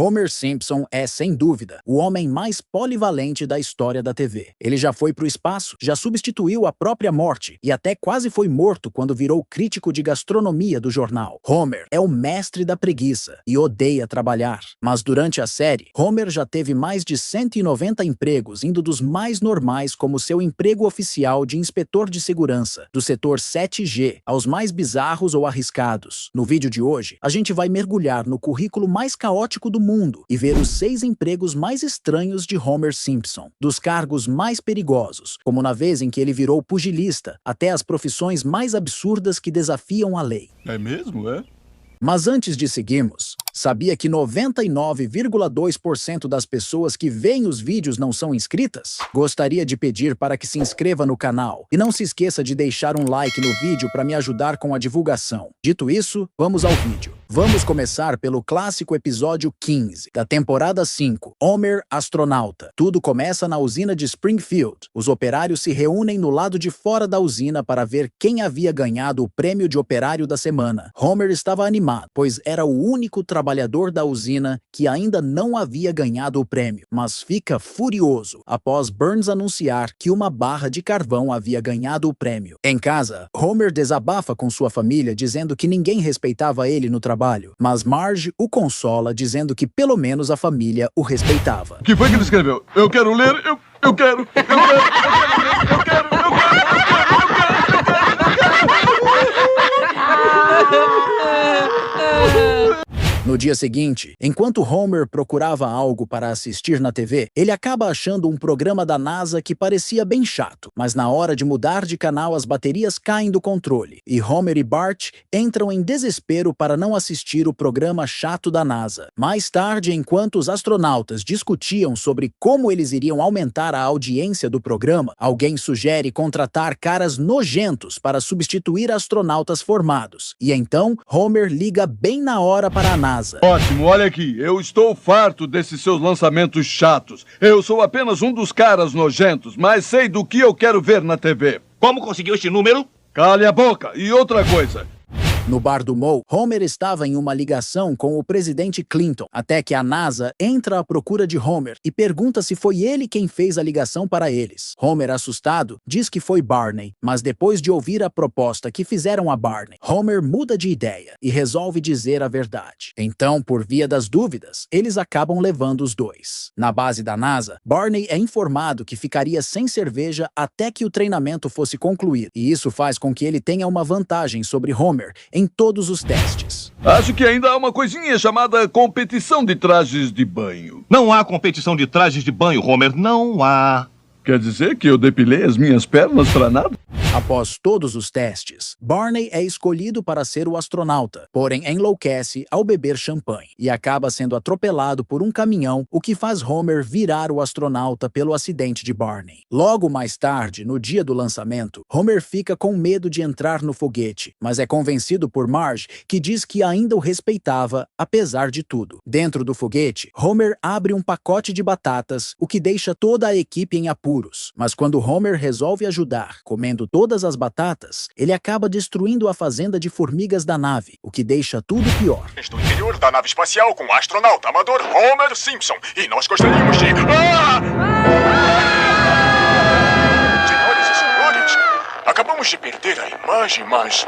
Homer Simpson é, sem dúvida, o homem mais polivalente da história da TV. Ele já foi pro espaço, já substituiu a própria morte e até quase foi morto quando virou crítico de gastronomia do jornal. Homer é o mestre da preguiça e odeia trabalhar. Mas durante a série, Homer já teve mais de 190 empregos, indo dos mais normais como seu emprego oficial de inspetor de segurança, do setor 7G, aos mais bizarros ou arriscados. No vídeo de hoje, a gente vai mergulhar no currículo mais caótico do mundo e ver os 6 empregos mais estranhos de Homer Simpson, dos cargos mais perigosos, como na vez em que ele virou pugilista, até as profissões mais absurdas que desafiam a lei. É mesmo, é? Mas antes de seguirmos, sabia que 99,2% das pessoas que veem os vídeos não são inscritas? Gostaria de pedir para que se inscreva no canal e não se esqueça de deixar um like no vídeo para me ajudar com a divulgação. Dito isso, vamos ao vídeo. Vamos começar pelo clássico episódio 15, da temporada 5, Homer Astronauta. Tudo começa na usina de Springfield. Os operários se reúnem no lado de fora da usina para ver quem havia ganhado o prêmio de operário da semana. Homer estava animado, pois era o único trabalhador da usina que ainda não havia ganhado o prêmio, mas fica furioso após Burns anunciar que uma barra de carvão havia ganhado o prêmio. Em casa, Homer desabafa com sua família dizendo que ninguém respeitava ele no trabalho, mas Marge o consola dizendo que pelo menos a família o respeitava. O que foi que ele escreveu? Eu quero ler, eu quero. No dia seguinte, enquanto Homer procurava algo para assistir na TV, ele acaba achando um programa da NASA que parecia bem chato, mas na hora de mudar de canal as baterias caem do controle, e Homer e Bart entram em desespero para não assistir o programa chato da NASA. Mais tarde, enquanto os astronautas discutiam sobre como eles iriam aumentar a audiência do programa, alguém sugere contratar caras nojentos para substituir astronautas formados, e então Homer liga bem na hora para a NASA. Ótimo, olha aqui, eu estou farto desses seus lançamentos chatos. Eu sou apenas um dos caras nojentos, mas sei do que eu quero ver na TV. Como conseguiu este número? Cale a boca! E outra coisa... No bar do Moe, Homer estava em uma ligação com o presidente Clinton, até que a NASA entra à procura de Homer e pergunta se foi ele quem fez a ligação para eles. Homer, assustado, diz que foi Barney, mas depois de ouvir a proposta que fizeram a Barney, Homer muda de ideia e resolve dizer a verdade. Então, por via das dúvidas, eles acabam levando os dois. Na base da NASA, Barney é informado que ficaria sem cerveja até que o treinamento fosse concluído, e isso faz com que ele tenha uma vantagem sobre Homer em todos os testes. Acho que ainda há uma coisinha chamada competição de trajes de banho. Não há competição de trajes de banho, Homer, não há. Quer dizer que eu depilei as minhas pernas para nada? Após todos os testes, Barney é escolhido para ser o astronauta, porém enlouquece ao beber champanhe e acaba sendo atropelado por um caminhão, o que faz Homer virar o astronauta pelo acidente de Barney. Logo mais tarde, no dia do lançamento, Homer fica com medo de entrar no foguete, mas é convencido por Marge, que diz que ainda o respeitava, apesar de tudo. Dentro do foguete, Homer abre um pacote de batatas, o que deixa toda a equipe em apuros. Mas quando Homer resolve ajudar, comendo todas as batatas, ele acaba destruindo a fazenda de formigas da nave, o que deixa tudo pior. Estou no interior da nave espacial com o astronauta amador Homer Simpson e nós gostaríamos de... Senhoras e senhores, acabamos de perder a imagem, mas...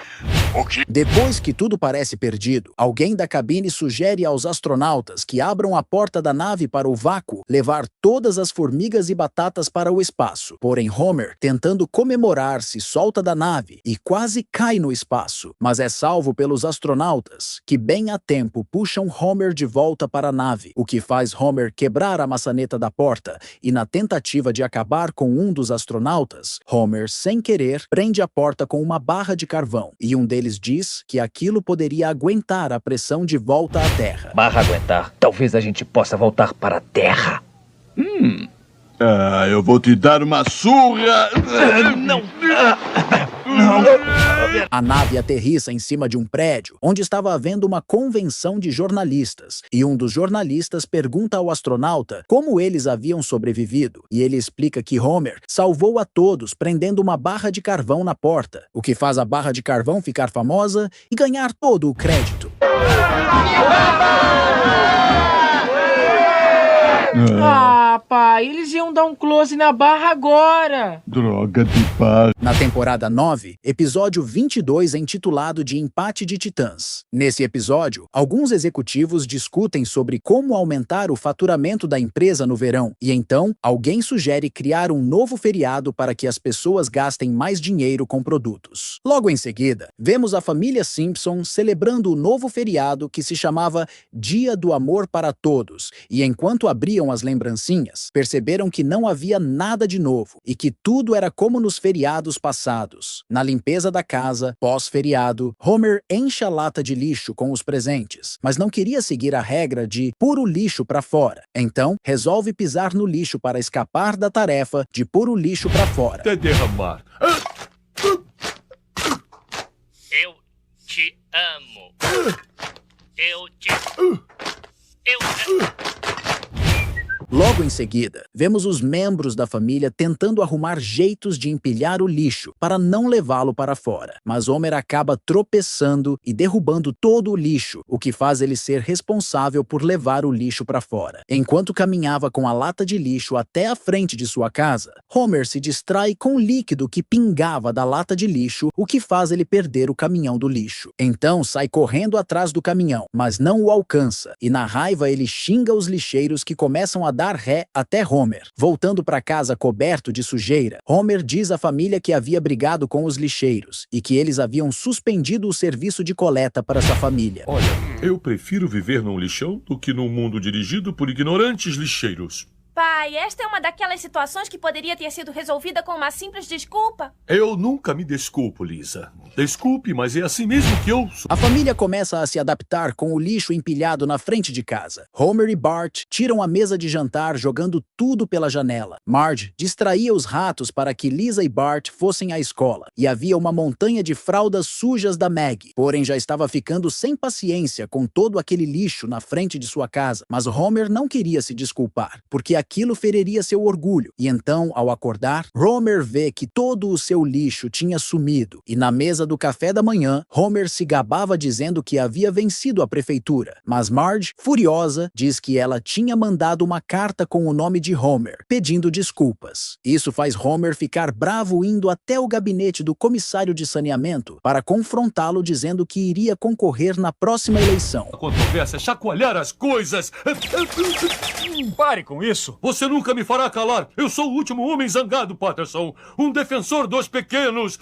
O que? Depois que tudo parece perdido, alguém da cabine sugere aos astronautas que abram a porta da nave para o vácuo, levar todas as formigas e batatas para o espaço. Porém, Homer, tentando comemorar, se solta da nave e quase cai no espaço, mas é salvo pelos astronautas, que bem a tempo puxam Homer de volta para a nave, o que faz Homer quebrar a maçaneta da porta e, na tentativa de acabar com um dos astronautas, Homer, sem querer, prende a porta com uma barra de carvão, e um deles diz que aquilo poderia aguentar a pressão de volta à Terra. Barra aguentar. Talvez a gente possa voltar para a Terra. Eu vou te dar uma surra! Não! A nave aterrissa em cima de um prédio, onde estava havendo uma convenção de jornalistas, e um dos jornalistas pergunta ao astronauta como eles haviam sobrevivido, e ele explica que Homer salvou a todos prendendo uma barra de carvão na porta, o que faz a barra de carvão ficar famosa e ganhar todo o crédito. pai. Eles iam dar um close na barra agora. Droga de paz. Na temporada 9, episódio 22 é intitulado de Empate de Titãs. Nesse episódio, alguns executivos discutem sobre como aumentar o faturamento da empresa no verão, e então alguém sugere criar um novo feriado para que as pessoas gastem mais dinheiro com produtos. Logo em seguida, vemos a família Simpson celebrando o novo feriado que se chamava Dia do Amor para Todos, e enquanto abriam as lembrancinhas, perceberam que não havia nada de novo e que tudo era como nos feriados passados. Na limpeza da casa, pós-feriado, Homer enche a lata de lixo com os presentes, mas não queria seguir a regra de pôr o lixo para fora. Então, resolve pisar no lixo para escapar da tarefa de pôr o lixo para fora. Até derramar. Eu te amo. Eu te... Logo em seguida, vemos os membros da família tentando arrumar jeitos de empilhar o lixo para não levá-lo para fora. Mas Homer acaba tropeçando e derrubando todo o lixo, o que faz ele ser responsável por levar o lixo para fora. Enquanto caminhava com a lata de lixo até a frente de sua casa, Homer se distrai com o líquido que pingava da lata de lixo, o que faz ele perder o caminhão do lixo. Então sai correndo atrás do caminhão, mas não o alcança, e na raiva ele xinga os lixeiros que começam a dar ré até Homer. Voltando para casa coberto de sujeira, Homer diz à família que havia brigado com os lixeiros e que eles haviam suspendido o serviço de coleta para sua família. Olha, eu prefiro viver num lixão do que num mundo dirigido por ignorantes lixeiros. Pai, esta é uma daquelas situações que poderia ter sido resolvida com uma simples desculpa. Eu nunca me desculpo, Lisa. Desculpe, mas é assim mesmo que eu sou. A família começa a se adaptar com o lixo empilhado na frente de casa. Homer e Bart tiram a mesa de jantar jogando tudo pela janela. Marge distraía os ratos para que Lisa e Bart fossem à escola. E havia uma montanha de fraldas sujas da Maggie. Porém, já estava ficando sem paciência com todo aquele lixo na frente de sua casa. Mas Homer não queria se desculpar, porque aquilo feriria seu orgulho. E então, ao acordar, Homer vê que todo o seu lixo tinha sumido. E na mesa do café da manhã, Homer se gabava dizendo que havia vencido a prefeitura. Mas Marge, furiosa, diz que ela tinha mandado uma carta com o nome de Homer, pedindo desculpas. Isso faz Homer ficar bravo, indo até o gabinete do comissário de saneamento para confrontá-lo, dizendo que iria concorrer na próxima eleição. A controvérsia é chacoalhar as coisas. Pare com isso. Você nunca me fará calar. Eu sou o último homem zangado, Patterson. Um defensor dos pequenos.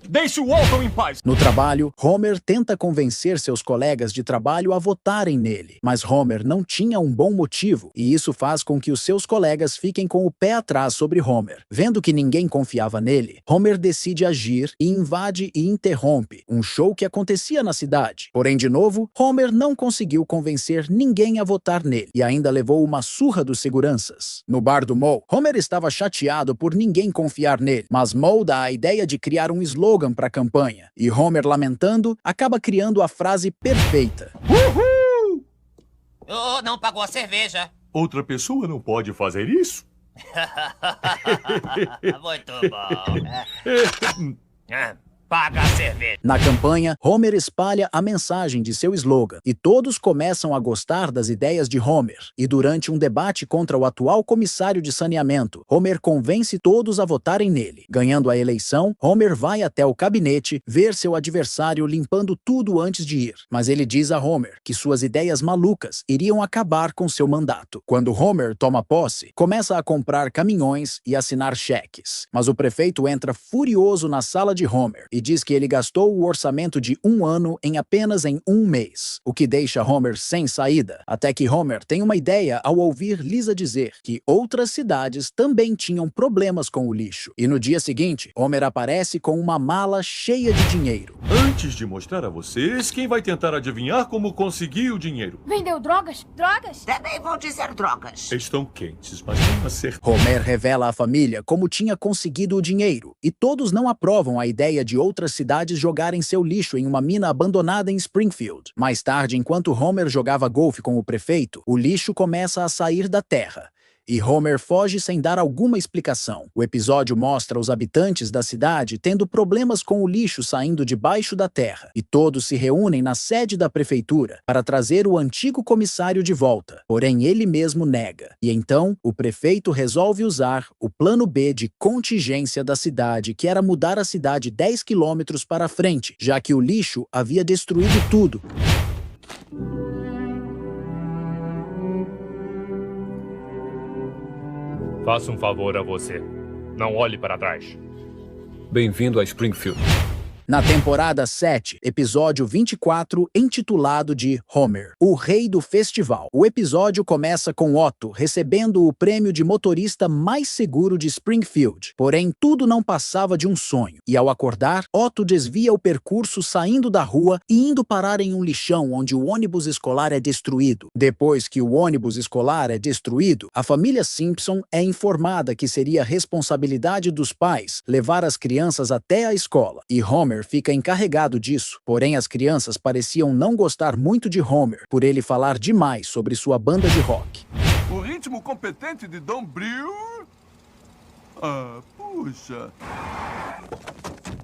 Deixe o Walton em paz. No trabalho, Homer tenta convencer seus colegas de trabalho a votarem nele. Mas Homer não tinha um bom motivo, e isso faz com que os seus colegas fiquem com o pé atrás sobre Homer. Vendo que ninguém confiava nele, Homer decide agir e invade e interrompe um show que acontecia na cidade. Porém, de novo, Homer não conseguiu convencer ninguém a votar nele, e ainda levou uma surra dos seguranças. No bar do Moe, Homer estava chateado por ninguém confiar nele, mas Moe dá a ideia de criar um slogan para a campanha, e Homer, lamentando, acaba criando a frase perfeita. Uhul! Oh, não pagou a cerveja. Outra pessoa não pode fazer isso? Muito bom. Paga a cerveja. Na campanha, Homer espalha a mensagem de seu slogan, e todos começam a gostar das ideias de Homer. E durante um debate contra o atual comissário de saneamento, Homer convence todos a votarem nele. Ganhando a eleição, Homer vai até o gabinete ver seu adversário limpando tudo antes de ir. Mas ele diz a Homer que suas ideias malucas iriam acabar com seu mandato. Quando Homer toma posse, começa a comprar caminhões e assinar cheques. Mas o prefeito entra furioso na sala de Homer e diz que ele gastou o orçamento de um ano em apenas um mês, o que deixa Homer sem saída, até que Homer tem uma ideia ao ouvir Lisa dizer que outras cidades também tinham problemas com o lixo. E no dia seguinte, Homer aparece com uma mala cheia de dinheiro. Antes de mostrar a vocês, quem vai tentar adivinhar como consegui o dinheiro? Vendeu drogas? Drogas? Também vão dizer drogas. Estão quentes, mas não acertam. Homer revela à família como tinha conseguido o dinheiro, e todos não aprovam a ideia de outras cidades jogarem seu lixo em uma mina abandonada em Springfield. Mais tarde, enquanto Homer jogava golfe com o prefeito, o lixo começa a sair da terra. e Homer foge sem dar alguma explicação. O episódio mostra os habitantes da cidade tendo problemas com o lixo saindo debaixo da terra, e todos se reúnem na sede da prefeitura para trazer o antigo comissário de volta, porém ele mesmo nega. E então, o prefeito resolve usar o plano B de contingência da cidade, que era mudar a cidade 10 quilômetros para frente, já que o lixo havia destruído tudo. Faça um favor a você. Não olhe para trás. Bem-vindo a Springfield. Na temporada 7, episódio 24, intitulado de Homer, o rei do festival. O episódio começa com Otto recebendo o prêmio de motorista mais seguro de Springfield. Porém, tudo não passava de um sonho. E ao acordar, Otto desvia o percurso saindo da rua e indo parar em um lixão onde o ônibus escolar é destruído. Depois que o ônibus escolar é destruído, a família Simpson é informada que seria responsabilidade dos pais levar as crianças até a escola. E Homer fica encarregado disso, porém as crianças pareciam não gostar muito de Homer, por ele falar demais sobre sua banda de rock. O ritmo competente de Dom Brewer? Ah, puxa.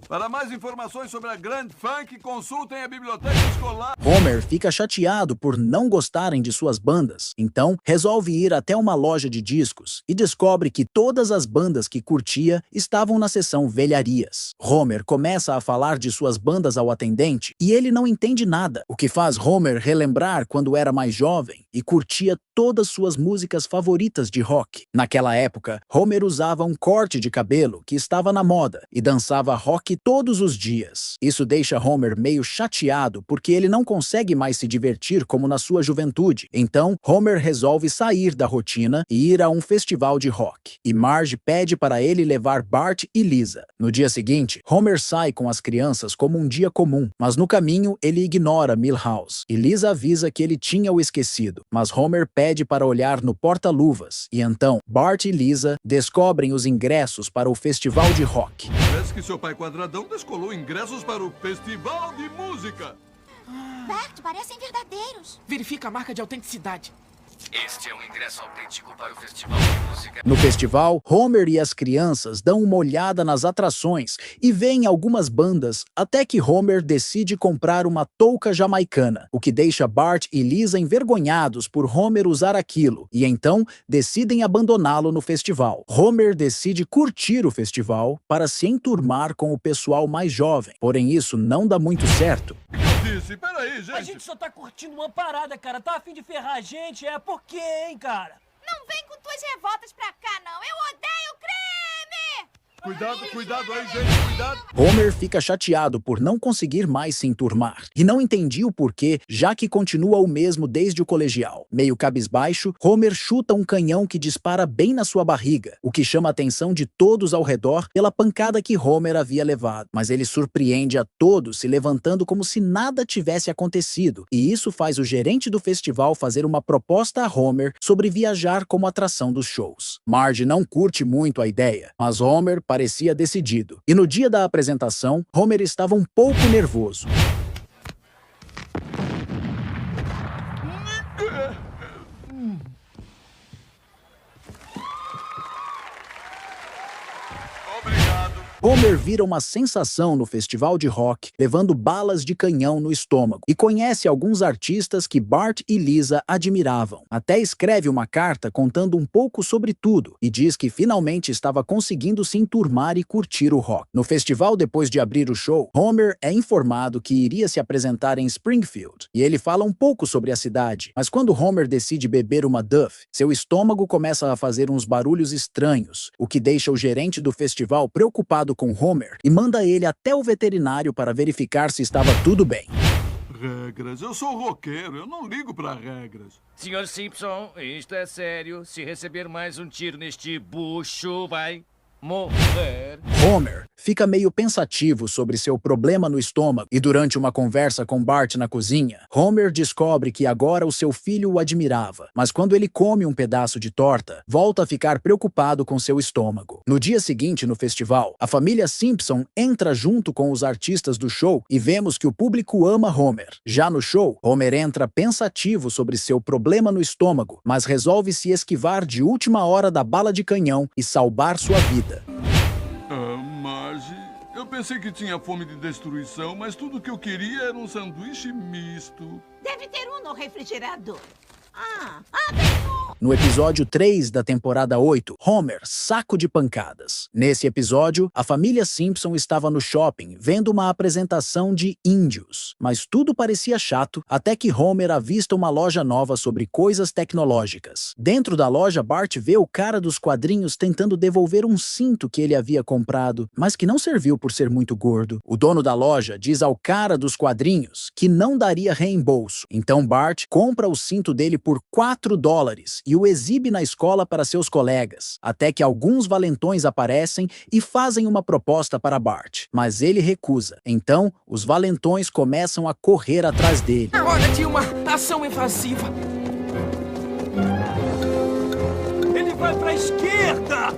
Para mais informações sobre a Grand Funk, consultem a biblioteca escolar. Homer fica chateado por não gostarem de suas bandas, então resolve ir até uma loja de discos e descobre que todas as bandas que curtia estavam na seção velharias. Homer começa a falar de suas bandas ao atendente e ele não entende nada, o que faz Homer relembrar quando era mais jovem e curtia todas suas músicas favoritas de rock. Naquela época, Homer usava um corte de cabelo que estava na moda e dançava rock todos os dias. Isso deixa Homer meio chateado porque ele não consegue mais se divertir como na sua juventude. Então, Homer resolve sair da rotina e ir a um festival de rock. E Marge pede para ele levar Bart e Lisa. No dia seguinte, Homer sai com as crianças como um dia comum, mas no caminho ele ignora Milhouse. E Lisa avisa que ele tinha o esquecido, mas Homer pede para olhar no porta-luvas. E então, Bart e Lisa descobrem os ingressos para o festival de rock. Parece que seu pai quadradão descolou ingressos para o festival de música. Bart, parecem verdadeiros. Verifica a marca de autenticidade. Este é um ingresso autêntico para o festival de música. No festival, Homer e as crianças dão uma olhada nas atrações e veem algumas bandas, até que Homer decide comprar uma touca jamaicana, o que deixa Bart e Lisa envergonhados por Homer usar aquilo, e então decidem abandoná-lo no festival. Homer decide curtir o festival para se enturmar com o pessoal mais jovem, porém isso não dá muito certo. Peraí, gente. A gente só tá curtindo uma parada, cara. Tá a fim de ferrar a gente? É por quê, hein, cara? Não vem com tuas revoltas pra cá, não. Eu odeio creme! Cuidado aí, gente, cuidado. Homer fica chateado por não conseguir mais se enturmar, e não entendia o porquê, já que continua o mesmo desde o colegial. Meio cabisbaixo, Homer chuta um canhão que dispara bem na sua barriga, o que chama a atenção de todos ao redor pela pancada que Homer havia levado. Mas ele surpreende a todos se levantando como se nada tivesse acontecido, e isso faz o gerente do festival fazer uma proposta a Homer sobre viajar como atração dos shows. Marge não curte muito a ideia, mas Homer parecia decidido. E no dia da apresentação, Homer estava um pouco nervoso. Homer vira uma sensação no festival de rock, levando balas de canhão no estômago, e conhece alguns artistas que Bart e Lisa admiravam. Até escreve uma carta contando um pouco sobre tudo, e diz que finalmente estava conseguindo se enturmar e curtir o rock. No festival, depois de abrir o show, Homer é informado que iria se apresentar em Springfield, e ele fala um pouco sobre a cidade. Mas quando Homer decide beber uma Duff, seu estômago começa a fazer uns barulhos estranhos, o que deixa o gerente do festival preocupado com Homer e manda ele até o veterinário para verificar se estava tudo bem. Regras. Eu sou roqueiro, eu não ligo para regras. Senhor Simpson, isto é sério. Se receber mais um tiro neste bucho, vai... Morrer. Homer fica meio pensativo sobre seu problema no estômago e durante uma conversa com Bart na cozinha, Homer descobre que agora o seu filho o admirava, mas quando ele come um pedaço de torta, volta a ficar preocupado com seu estômago. No dia seguinte, no festival, a família Simpson entra junto com os artistas do show e vemos que o público ama Homer. Já no show, Homer entra pensativo sobre seu problema no estômago, mas resolve se esquivar de última hora da bala de canhão e salvar sua vida. Marge, eu pensei que tinha fome de destruição, mas tudo que eu queria era um sanduíche misto. Deve ter um no refrigerador. No episódio 3 da temporada 8, Homer, saco de pancadas. Nesse episódio, a família Simpson estava no shopping vendo uma apresentação de índios. Mas tudo parecia chato até que Homer avista uma loja nova sobre coisas tecnológicas. Dentro da loja, Bart vê o cara dos quadrinhos tentando devolver um cinto que ele havia comprado, mas que não serviu por ser muito gordo. O dono da loja diz ao cara dos quadrinhos que não daria reembolso. Então Bart compra o cinto dele por $4 e o exibe na escola para seus colegas, até que alguns valentões aparecem e fazem uma proposta para Bart, mas ele recusa. Então, os valentões começam a correr atrás dele. Hora de uma ação evasiva. Ele vai pra esquerda!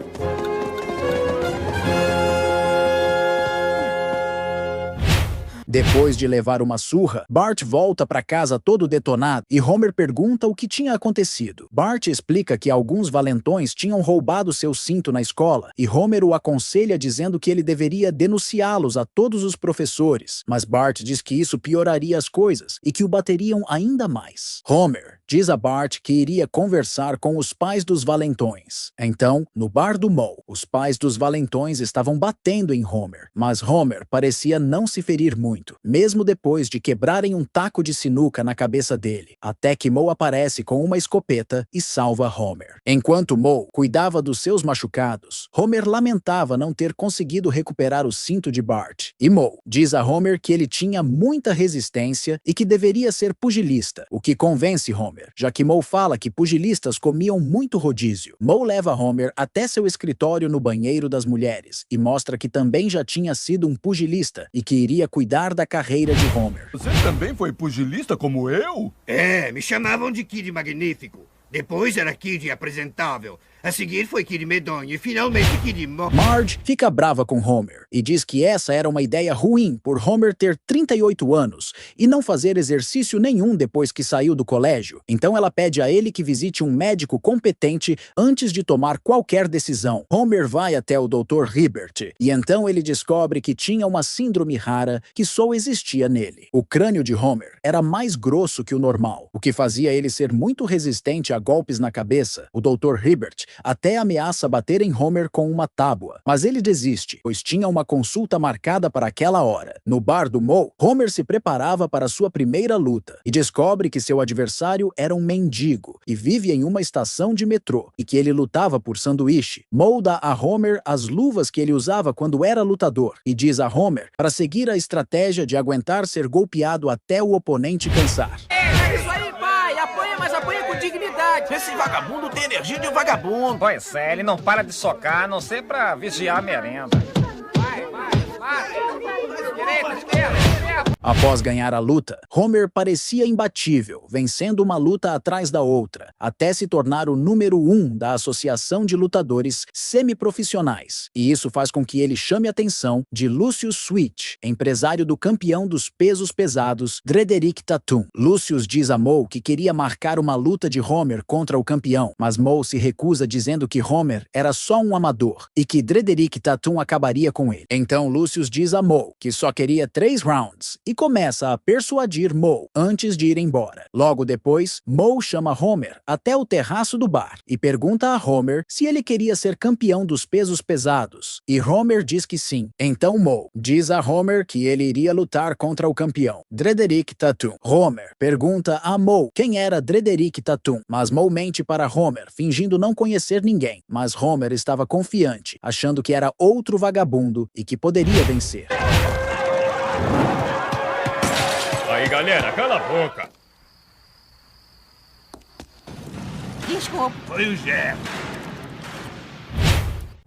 Depois de levar uma surra, Bart volta para casa todo detonado e Homer pergunta o que tinha acontecido. Bart explica que alguns valentões tinham roubado seu cinto na escola e Homer o aconselha dizendo que ele deveria denunciá-los a todos os professores, mas Bart diz que isso pioraria as coisas e que o bateriam ainda mais. Homer diz a Bart que iria conversar com os pais dos valentões. Então, no bar do Moe, os pais dos valentões estavam batendo em Homer, mas Homer parecia não se ferir muito, mesmo depois de quebrarem um taco de sinuca na cabeça dele, até que Moe aparece com uma escopeta e salva Homer. Enquanto Moe cuidava dos seus machucados, Homer lamentava não ter conseguido recuperar o cinto de Bart. E Moe diz a Homer que ele tinha muita resistência e que deveria ser pugilista, o que convence Homer, já que Moe fala que pugilistas comiam muito rodízio. Moe leva Homer até seu escritório no banheiro das mulheres e mostra que também já tinha sido um pugilista e que iria cuidar da carreira de Homer. Você também foi pugilista como eu? É, me chamavam de Kid Magnífico. Depois era Kid Apresentável. A seguir foi Kid Medonho e finalmente Kid Marge fica brava com Homer e diz que essa era uma ideia ruim por Homer ter 38 anos e não fazer exercício nenhum depois que saiu do colégio. Então ela pede a ele que visite um médico competente antes de tomar qualquer decisão. Homer vai até o Dr. Hibbert e então ele descobre que tinha uma síndrome rara que só existia nele. O crânio de Homer era mais grosso que o normal, o que fazia ele ser muito resistente a golpes na cabeça. O Dr. Hibbert até ameaça bater em Homer com uma tábua, mas ele desiste, pois tinha uma consulta marcada para aquela hora. No bar do Moe, Homer se preparava para sua primeira luta e descobre que seu adversário era um mendigo e vive em uma estação de metrô e que ele lutava por sanduíche. Moe dá a Homer as luvas que ele usava quando era lutador e diz a Homer para seguir a estratégia de aguentar ser golpeado até o oponente cansar. É isso aí, pai! Apanha, mas apanha com dignidade! Esse vagabundo tem energia de um vagabundo! Pois é, ele não para de socar, a não ser pra vigiar a merenda. Vai! Direita, esquerda! Após ganhar a luta, Homer parecia imbatível, vencendo uma luta atrás da outra, até se tornar o número 1 da Associação de Lutadores Semiprofissionais. E isso faz com que ele chame a atenção de Lucius Switch, empresário do campeão dos pesos pesados, Drederick Tatum. Lucius diz a Moe que queria marcar uma luta de Homer contra o campeão, mas Moe se recusa dizendo que Homer era só um amador e que Drederick Tatum acabaria com ele. Então Lucius diz a Moe que só queria 3 rounds e começa a persuadir Moe antes de ir embora. Logo depois, Moe chama Homer até o terraço do bar e pergunta a Homer se ele queria ser campeão dos pesos pesados. E Homer diz que sim. Então Moe diz a Homer que ele iria lutar contra o campeão, Drederick Tatum. Homer pergunta a Moe quem era Drederick Tatum, mas Moe mente para Homer, fingindo não conhecer ninguém. Mas Homer estava confiante, achando que era outro vagabundo e que poderia vencer. Aí, galera, cala a boca. Desculpa. Foi o Jeff.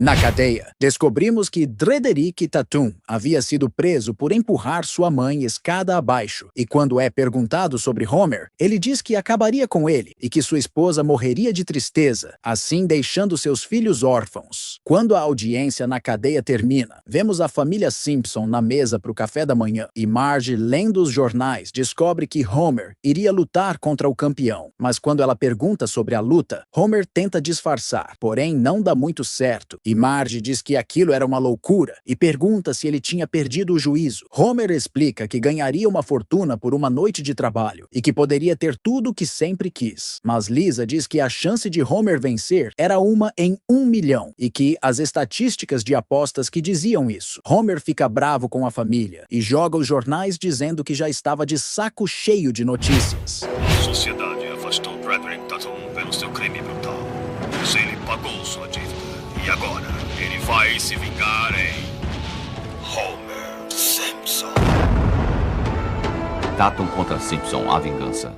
Na cadeia, descobrimos que Frederick Tatum havia sido preso por empurrar sua mãe escada abaixo, e quando é perguntado sobre Homer, ele diz que acabaria com ele e que sua esposa morreria de tristeza, assim deixando seus filhos órfãos. Quando a audiência na cadeia termina, vemos a família Simpson na mesa para o café da manhã, e Marge, lendo os jornais, descobre que Homer iria lutar contra o campeão. Mas quando ela pergunta sobre a luta, Homer tenta disfarçar, porém não dá muito certo. E Marge diz que aquilo era uma loucura e pergunta se ele tinha perdido o juízo. Homer explica que ganharia uma fortuna por uma noite de trabalho e que poderia ter tudo o que sempre quis. Mas Lisa diz que a chance de Homer vencer era 1 em 1 milhão e que as estatísticas de apostas que diziam isso. Homer fica bravo com a família e joga os jornais dizendo que já estava de saco cheio de notícias. A sociedade afastou Frederick Tatum pelo seu crime brutal. Mas ele pagou sua dívida. E agora, ele vai se vingar em Homer Simpson. Tatum contra Simpson, a vingança.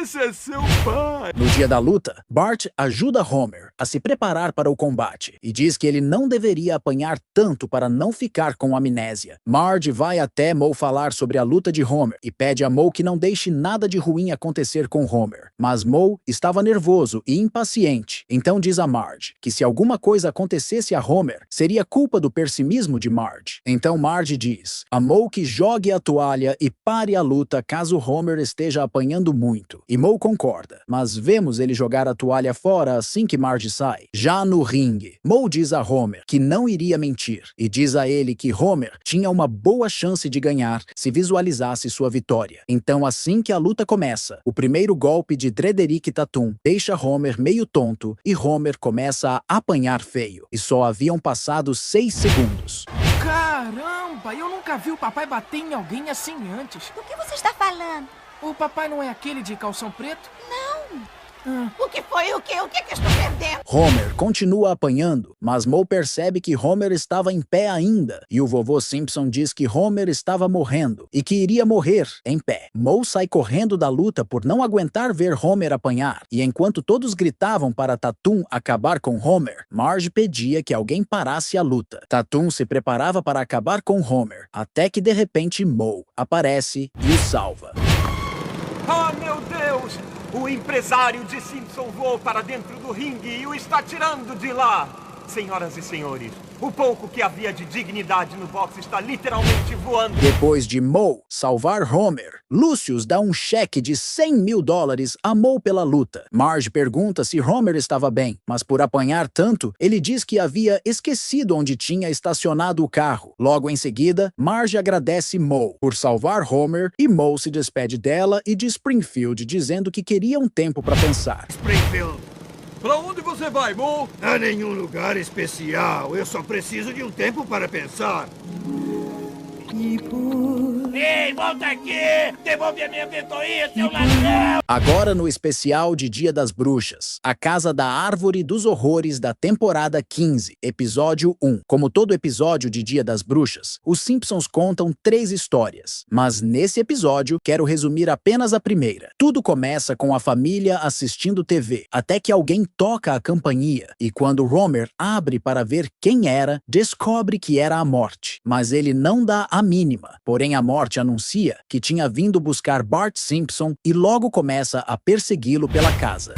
Esse é seu pai! No dia da luta, Bart ajuda Homer a se preparar para o combate e diz que ele não deveria apanhar tanto para não ficar com amnésia. Marge vai até Moe falar sobre a luta de Homer e pede a Moe que não deixe nada de ruim acontecer com Homer. Mas Moe estava nervoso e impaciente, então diz a Marge que se alguma coisa acontecesse a Homer, seria culpa do pessimismo de Marge. Então Marge diz a Moe que jogue a toalha e pare a luta caso Homer esteja apanhando muito. E Moe concorda, mas vemos ele jogar a toalha fora assim que Marge sai. Já no ringue, Moe diz a Homer que não iria mentir e diz a ele que Homer tinha uma boa chance de ganhar se visualizasse sua vitória. Então assim que a luta começa, o primeiro golpe de Frederick Tatum deixa Homer meio tonto e Homer começa a apanhar feio. E só haviam passado 6 segundos. Caramba, eu nunca vi o papai bater em alguém assim antes. Do que você está falando? O papai não é aquele de calção preto? Não. O que foi? O que que estou perdendo? Homer continua apanhando, mas Moe percebe que Homer estava em pé ainda. E o vovô Simpson diz que Homer estava morrendo e que iria morrer em pé. Moe sai correndo da luta por não aguentar ver Homer apanhar. E enquanto todos gritavam para Tatum acabar com Homer, Marge pedia que alguém parasse a luta. Tatum se preparava para acabar com Homer, até que de repente Moe aparece e o salva. Oh, meu Deus! O empresário de Simpson voou para dentro do ringue e o está tirando de lá! Senhoras e senhores, o pouco que havia de dignidade no boxe está literalmente voando. Depois de Moe salvar Homer, Lucius dá um cheque de $100 mil a Moe pela luta. Marge pergunta se Homer estava bem, mas por apanhar tanto, ele diz que havia esquecido onde tinha estacionado o carro. Logo em seguida, Marge agradece Moe por salvar Homer e Moe se despede dela e de Springfield, dizendo que queria um tempo para pensar. Springfield. Pra onde você vai, Moe? A nenhum lugar especial. Eu só preciso de um tempo para pensar. Ei, volta aqui! Devolve a minha ventoinha, seu ladrão! Agora no especial de Dia das Bruxas, A Casa da Árvore dos Horrores da temporada 15, episódio 1. Como todo episódio de Dia das Bruxas, os Simpsons contam 3 histórias. Mas nesse episódio, quero resumir apenas a primeira. Tudo começa com a família assistindo TV, até que alguém toca a campainha. E quando Homer abre para ver quem era, descobre que era a morte. Mas ele não dá a mínima. Porém, a morte anuncia que tinha vindo buscar Bart Simpson e logo começa a persegui-lo pela casa.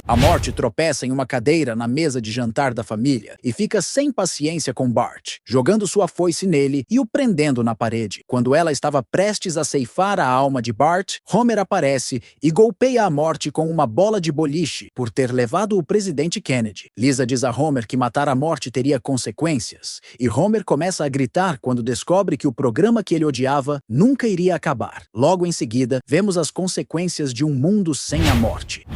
A morte tropeça em uma cadeira na mesa de jantar da família e fica sem paciência com Bart, jogando sua foice nele e o prendendo na parede. Quando ela estava prestes a ceifar a alma de Bart, Homer aparece e golpeia a morte com uma bola de boliche por ter levado o presidente Kennedy. Lisa diz a Homer que matar a morte teria consequências, e Homer começa a gritar quando descobre que o programa que ele odiava nunca iria acabar. Logo em seguida, vemos as consequências de um mundo sem a morte.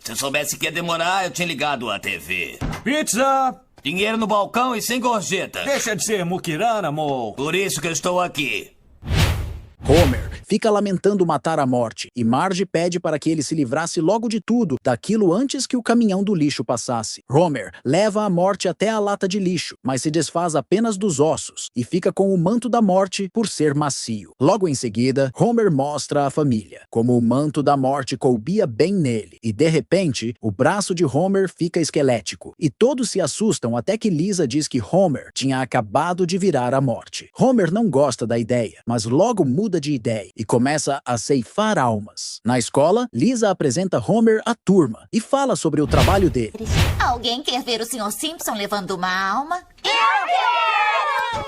Se eu soubesse que ia demorar, eu tinha ligado a TV. Pizza! Dinheiro no balcão e sem gorjeta. Deixa de ser muquirana, Moe. Por isso que eu estou aqui. Homer fica lamentando matar a Morty, e Marge pede para que ele se livrasse logo de tudo, daquilo antes que o caminhão do lixo passasse. Homer leva a Morty até a lata de lixo, mas se desfaz apenas dos ossos, e fica com o manto da Morty por ser macio. Logo em seguida, Homer mostra à família como o manto da Morty coubia bem nele, e de repente, o braço de Homer fica esquelético, e todos se assustam até que Lisa diz que Homer tinha acabado de virar a Morty. Homer não gosta da ideia, mas logo muda de ideia e começa a ceifar almas. Na escola, Lisa apresenta Homer à turma e fala sobre o trabalho dele. Alguém quer ver o Sr. Simpson levando uma alma? Eu quero!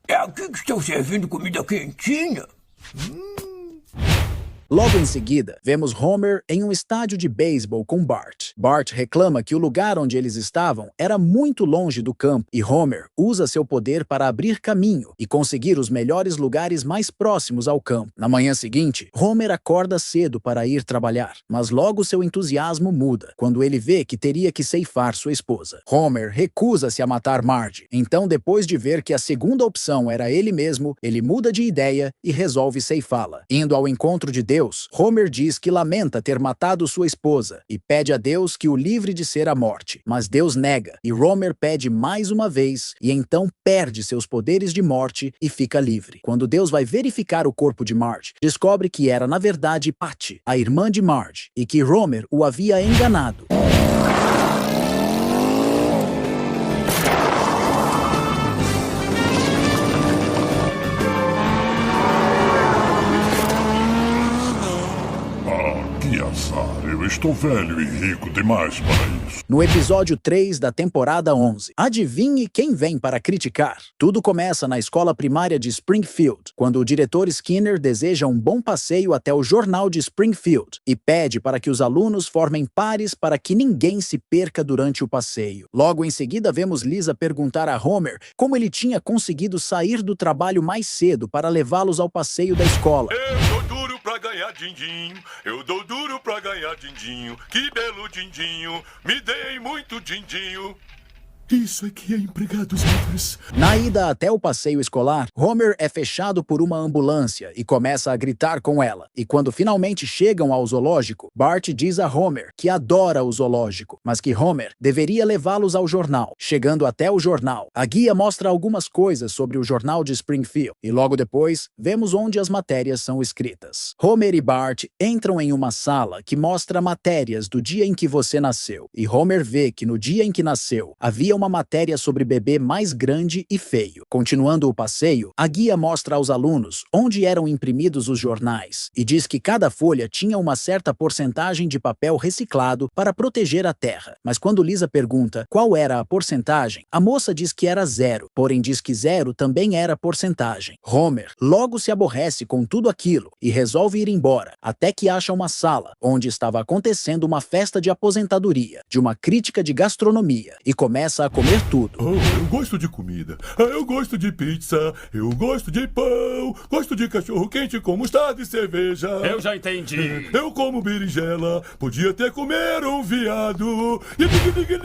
É aqui que estão servindo comida quentinha. Logo em seguida, vemos Homer em um estádio de beisebol com Bart. Bart reclama que o lugar onde eles estavam era muito longe do campo e Homer usa seu poder para abrir caminho e conseguir os melhores lugares mais próximos ao campo. Na manhã seguinte, Homer acorda cedo para ir trabalhar, mas logo seu entusiasmo muda quando ele vê que teria que ceifar sua esposa. Homer recusa-se a matar Marge, então depois de ver que a segunda opção era ele mesmo, ele muda de ideia e resolve ceifá-la. Indo ao encontro de Deus, Homer diz que lamenta ter matado sua esposa e pede a Deus que o livre de ser a morte. Mas Deus nega e Homer pede mais uma vez e então perde seus poderes de morte e fica livre. Quando Deus vai verificar o corpo de Marge, descobre que era na verdade Patty, a irmã de Marge, e que Homer o havia enganado. Eu estou velho e rico demais para isso. No episódio 3 da temporada 11, adivinhe quem vem para criticar? Tudo começa na escola primária de Springfield, quando o diretor Skinner deseja um bom passeio até o jornal de Springfield e pede para que os alunos formem pares para que ninguém se perca durante o passeio. Logo em seguida, vemos Lisa perguntar a Homer como ele tinha conseguido sair do trabalho mais cedo para levá-los ao passeio da escola. Eu dou duro pra ganhar din-din, eu dou duro pra ganhar din-dinho, que belo din-dinho, me dei muito din-dinho. Isso aqui é empregados livres. Na ida até o passeio escolar, Homer é fechado por uma ambulância e começa a gritar com ela. E quando finalmente chegam ao zoológico, Bart diz a Homer que adora o zoológico, mas que Homer deveria levá-los ao jornal. Chegando até o jornal, a guia mostra algumas coisas sobre o jornal de Springfield e logo depois vemos onde as matérias são escritas. Homer e Bart entram em uma sala que mostra matérias do dia em que você nasceu e Homer vê que no dia em que nasceu havia uma matéria sobre bebê mais grande e feio. Continuando o passeio, a guia mostra aos alunos onde eram imprimidos os jornais e diz que cada folha tinha uma certa porcentagem de papel reciclado para proteger a terra. Mas quando Lisa pergunta qual era a porcentagem, a moça diz que era 0, porém diz que 0 também era porcentagem. Homer logo se aborrece com tudo aquilo e resolve ir embora, até que acha uma sala onde estava acontecendo uma festa de aposentadoria de uma crítica de gastronomia e começa a comer tudo. Oh, eu gosto de comida. Eu gosto de pizza. Eu gosto de pão. Gosto de cachorro quente com mostarda e cerveja. Eu já entendi. Eu como berinjela. Podia até comer um viado.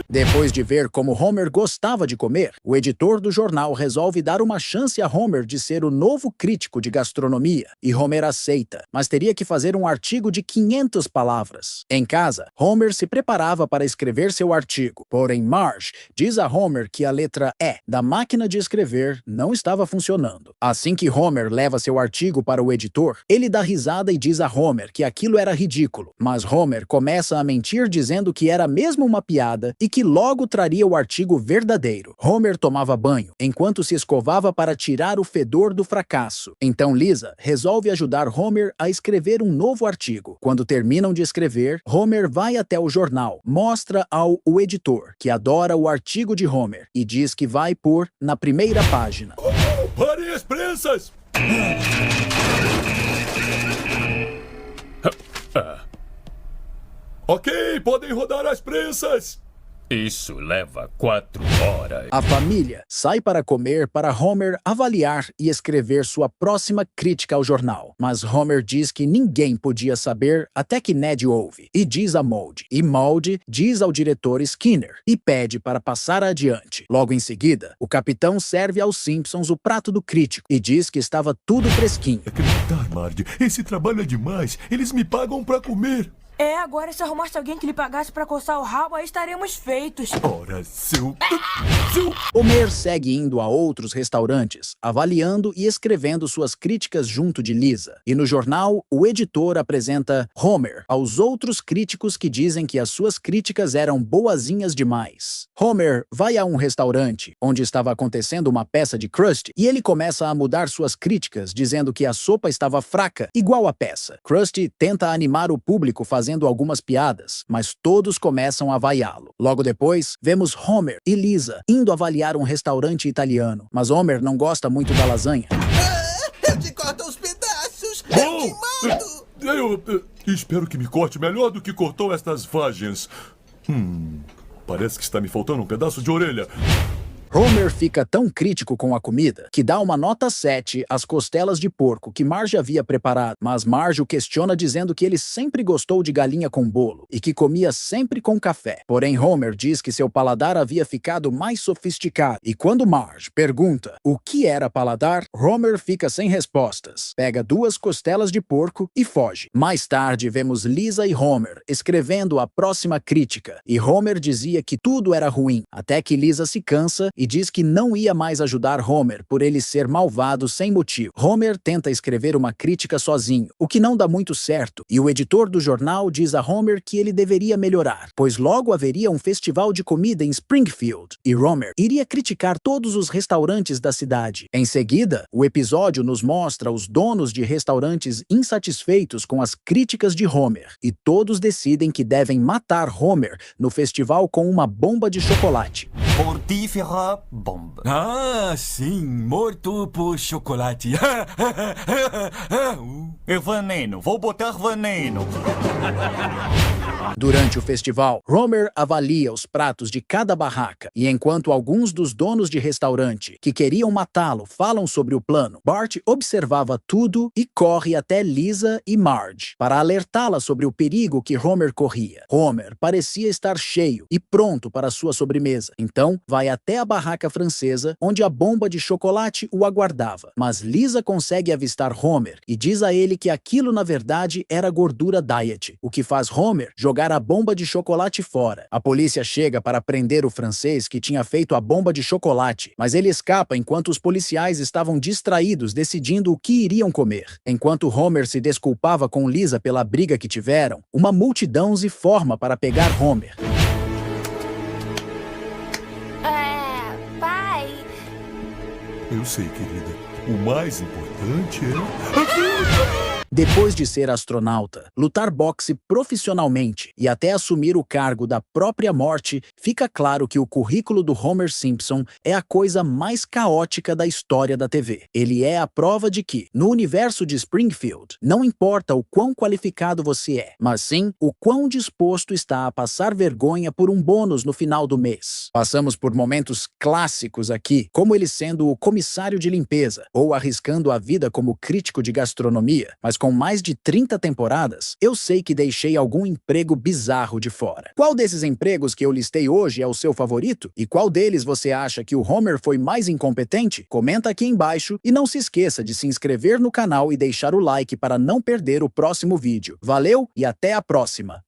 Depois de ver como Homer gostava de comer, o editor do jornal resolve dar uma chance a Homer de ser o novo crítico de gastronomia. E Homer aceita, mas teria que fazer um artigo de 500 palavras. Em casa, Homer se preparava para escrever seu artigo. Porém, Marge diz a Homer que a letra E da máquina de escrever não estava funcionando. Assim que Homer leva seu artigo para o editor, ele dá risada e diz a Homer que aquilo era ridículo. Mas Homer começa a mentir dizendo que era mesmo uma piada e que logo traria o artigo verdadeiro. Homer tomava banho enquanto se escovava para tirar o fedor do fracasso. Então Lisa resolve ajudar Homer a escrever um novo artigo. Quando terminam de escrever, Homer vai até o jornal, mostra ao editor que adora o artigo de Homer e diz que vai pôr na primeira página. Parem as prensas! Ok, podem rodar as prensas! Isso leva 4 horas. A família sai para comer para Homer avaliar e escrever sua próxima crítica ao jornal. Mas Homer diz que ninguém podia saber até que Ned ouve e diz a Maude. E Maude diz ao diretor Skinner e pede para passar adiante. Logo em seguida, o capitão serve aos Simpsons o prato do crítico e diz que estava tudo fresquinho. Acreditar, Marge, esse trabalho é demais. Eles me pagam para comer. Agora se arrumasse alguém que lhe pagasse pra coçar o rabo, aí estaremos feitos. Ora, seu... Homer segue indo a outros restaurantes, avaliando e escrevendo suas críticas junto de Lisa. E no jornal, o editor apresenta Homer aos outros críticos que dizem que as suas críticas eram boazinhas demais. Homer vai a um restaurante, onde estava acontecendo uma peça de Krusty, e ele começa a mudar suas críticas, dizendo que a sopa estava fraca, igual a peça. Krusty tenta animar o público fazendo algumas piadas, mas todos começam a vaiá-lo. Logo depois, vemos Homer e Lisa indo avaliar um restaurante italiano, mas Homer não gosta muito da lasanha. Eu te corto aos pedaços! Eu te mato! Eu espero que me corte melhor do que cortou estas vagens. Parece que está me faltando um pedaço de orelha. Homer fica tão crítico com a comida que dá uma nota 7 às costelas de porco que Marge havia preparado, mas Marge o questiona dizendo que ele sempre gostou de galinha com bolo e que comia sempre com café. Porém, Homer diz que seu paladar havia ficado mais sofisticado e quando Marge pergunta o que era paladar, Homer fica sem respostas, pega 2 costelas de porco e foge. Mais tarde, vemos Lisa e Homer escrevendo a próxima crítica e Homer dizia que tudo era ruim, até que Lisa se cansa e diz que não ia mais ajudar Homer por ele ser malvado sem motivo. Homer tenta escrever uma crítica sozinho, o que não dá muito certo, e o editor do jornal diz a Homer que ele deveria melhorar, pois logo haveria um festival de comida em Springfield, e Homer iria criticar todos os restaurantes da cidade. Em seguida, o episódio nos mostra os donos de restaurantes insatisfeitos com as críticas de Homer, e todos decidem que devem matar Homer no festival com uma bomba de chocolate. Mortífera bomba. Ah, sim, morto por chocolate. É veneno, vou botar veneno. Durante o festival, Homer avalia os pratos de cada barraca, e enquanto alguns dos donos de restaurante que queriam matá-lo falam sobre o plano, Bart observava tudo e corre até Lisa e Marge para alertá-la sobre o perigo que Homer corria. Homer parecia estar cheio e pronto para sua sobremesa, então vai até a barraca francesa, onde a bomba de chocolate o aguardava. Mas Lisa consegue avistar Homer e diz a ele que aquilo na verdade era gordura diet, o que faz Homer jogar a bomba de chocolate fora. A polícia chega para prender o francês que tinha feito a bomba de chocolate, mas ele escapa enquanto os policiais estavam distraídos decidindo o que iriam comer. Enquanto Homer se desculpava com Lisa pela briga que tiveram, uma multidão se forma para pegar Homer. Pai... Eu sei, querida. O mais importante é... Depois de ser astronauta, lutar boxe profissionalmente e até assumir o cargo da própria morte, fica claro que o currículo do Homer Simpson é a coisa mais caótica da história da TV. Ele é a prova de que, no universo de Springfield, não importa o quão qualificado você é, mas sim o quão disposto está a passar vergonha por um bônus no final do mês. Passamos por momentos clássicos aqui, como ele sendo o comissário de limpeza, ou arriscando a vida como crítico de gastronomia, mas com mais de 30 temporadas, eu sei que deixei algum emprego bizarro de fora. Qual desses empregos que eu listei hoje é o seu favorito? E qual deles você acha que o Homer foi mais incompetente? Comenta aqui embaixo e não se esqueça de se inscrever no canal e deixar o like para não perder o próximo vídeo. Valeu e até a próxima!